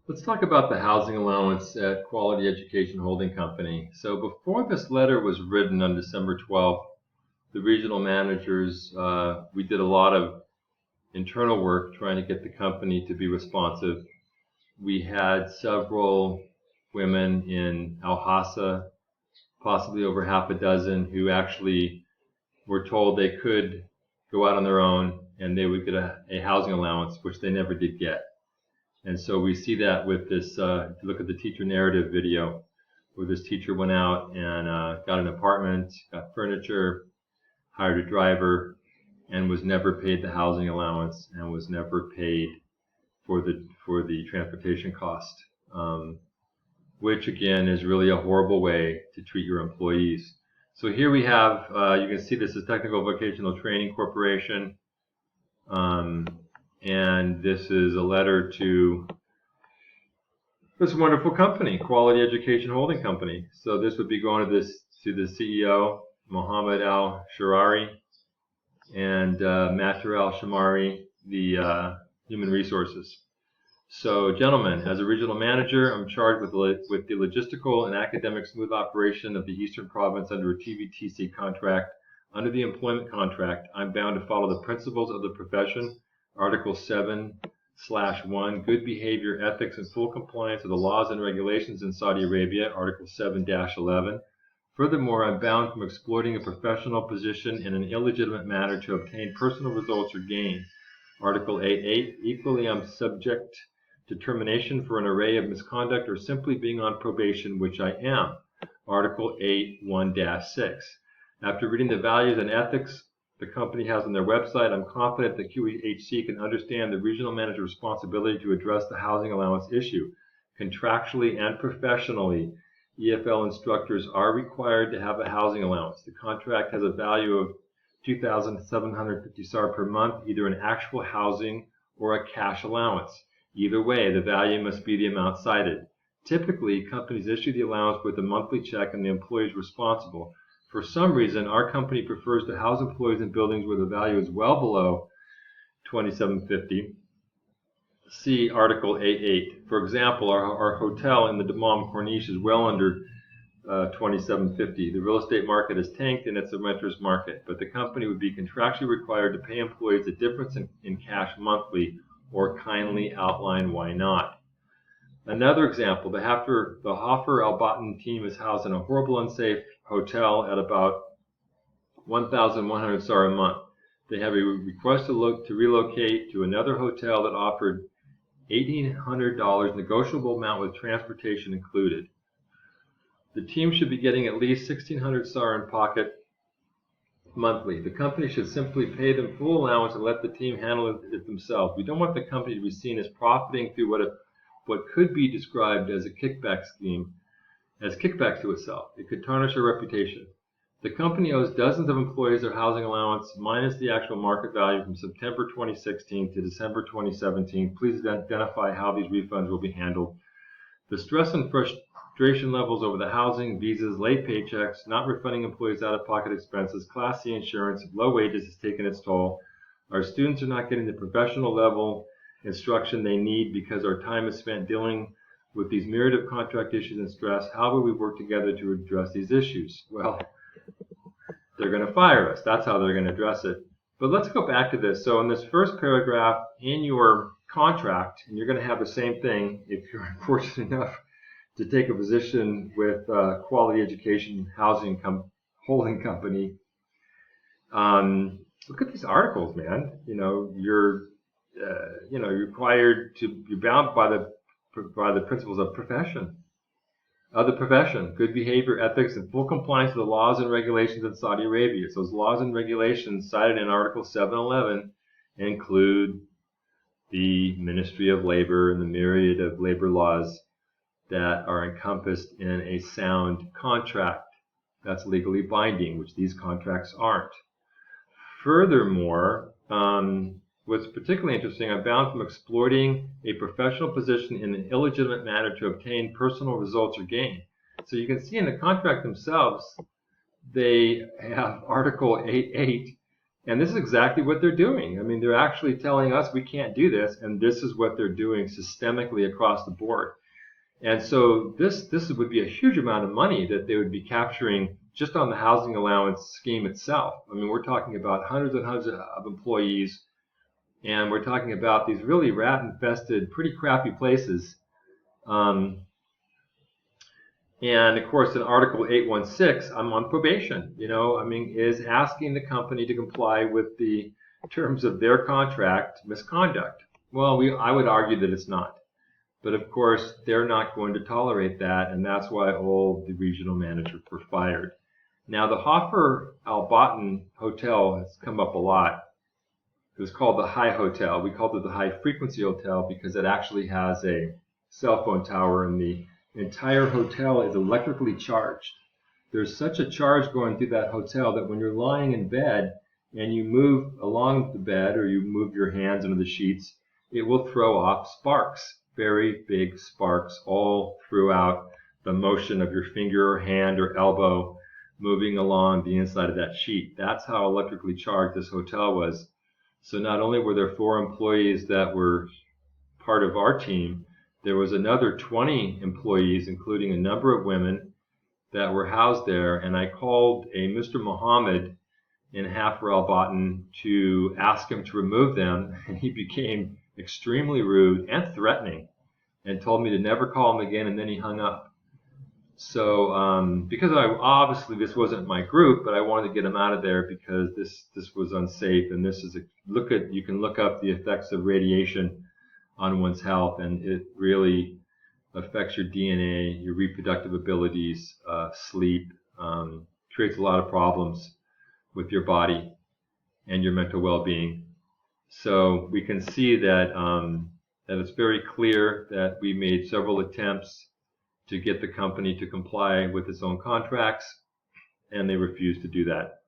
Let's talk about the housing allowance at Quality Education Holding Company. So before this letter was written on December 12th, the regional managers, we did a lot of internal work trying to get the company to be responsive. We had several women in Alhassa, possibly over half a dozen, who actually were told they could go out on their own and they would get a housing allowance, which they never did get. And so we see that with this, if you look at the teacher narrative video, where this teacher went out and got an apartment, got furniture, hired a driver, and was never paid the housing allowance and was never paid for the transportation cost, which again is really a horrible way to treat your employees. So here we have, you can see this is Technical Vocational Training Corporation. And this is a letter to this wonderful company, Quality Education Holding Company. So this would be going to the CEO, Mohammed Al-Sharari, and Matter Al-Shamari, the Human Resources. So, gentlemen, as a regional manager, I'm charged with the logistical and academic smooth operation of the Eastern Province under a TVTC contract. Under the employment contract, I'm bound to follow the principles of the profession. Article 7/1, good behavior, ethics, and full compliance with the laws and regulations in Saudi Arabia, Article 7-11. Furthermore, I'm bound from exploiting a professional position in an illegitimate manner to obtain personal results or gain, Article 8.8. Equally, I'm subject to termination for an array of misconduct or simply being on probation, which I am, Article 8.1-6. After reading the values and ethics the company has on their website, I'm confident that QEHC can understand the regional manager's responsibility to address the housing allowance issue. Contractually and professionally, EFL instructors are required to have a housing allowance. The contract has a value of 2,750 SAR per month, either in actual housing or a cash allowance. Either way, the value must be the amount cited. Typically, companies issue the allowance with a monthly check and the employee is responsible. For some reason, our company prefers to house employees in buildings where the value is well below 2,750. See Article 8.8. For example, our hotel in the Dammam Corniche is well under 2,750. The real estate market is tanked and it's a renter's market, but the company would be contractually required to pay employees a difference in cash monthly, or kindly outline why not. Another example, the Hofer Al Batten team is housed in a horrible, unsafe hotel at about 1,100 SAR a month. They have a request to relocate to another hotel that offered $1,800 negotiable amount with transportation included. The team should be getting at least 1,600 SAR in pocket monthly. The company should simply pay them full allowance and let the team handle it themselves. We don't want the company to be seen as profiting through what could be described as a kickback scheme, as kickbacks to itself. It could tarnish our reputation. The company owes dozens of employees their housing allowance minus the actual market value from September 2016 to December 2017. Please identify how these refunds will be handled. The stress and frustration levels over the housing, visas, late paychecks, not refunding employees out-of-pocket expenses, Class C insurance, low wages has taken its toll. Our students are not getting the professional level instruction they need because our time is spent dealing with these myriad of contract issues and stress. How will we work together to address these issues? Well, they're going to fire us. That's how they're going to address it. But let's go back to this. So in this first paragraph in your contract, and you're going to have the same thing if you're unfortunate enough to take a position with Quality Education Housing Holding Company. Look at these articles, man. You're you're bound by the principles of the profession, good behavior, ethics, and full compliance with the laws and regulations in Saudi Arabia. So those laws and regulations cited in Article 7.11 include the Ministry of Labor and the myriad of labor laws that are encompassed in a sound contract that's legally binding, which these contracts aren't. Furthermore, what's particularly interesting, I'm bound from exploiting a professional position in an illegitimate manner to obtain personal results or gain. So you can see in the contract themselves, they have Article 8.8, And this is exactly what they're doing. I mean, they're actually telling us we can't do this, and this is what they're doing systemically across the board. And so this would be a huge amount of money that they would be capturing just on the housing allowance scheme itself. I mean, we're talking about hundreds and hundreds of employees, and we're talking about these really rat-infested, pretty crappy places. And of course, in Article 816, I'm on probation. I mean, is asking the company to comply with the terms of their contract misconduct? Well, I would argue that it's not. But of course, they're not going to tolerate that, and that's why all the regional managers were fired. Now, the Hoffer Albaten Hotel has come up a lot. It was called the High Hotel. We called it the High Frequency Hotel because it actually has a cell phone tower, and the entire hotel is electrically charged. There's such a charge going through that hotel that when you're lying in bed and you move along the bed or you move your hands under the sheets, it will throw off sparks, very big sparks all throughout the motion of your finger or hand or elbow moving along the inside of that sheet. That's how electrically charged this hotel was. So not only were there 4 employees that were part of our team, there was another 20 employees, including a number of women, that were housed there. And I called a Mr. Muhammad in Hafr al-Batten to ask him to remove them. And he became extremely rude and threatening and told me to never call him again. And then he hung up. So because obviously this wasn't my group, but I wanted to get him out of there because this was unsafe. And this is you can look up the effects of radiation on one's health, and it really affects your DNA, your reproductive abilities, sleep, creates a lot of problems with your body and your mental well-being. So we can see that that it's very clear that we made several attempts to get the company to comply with its own contracts, and they refused to do that.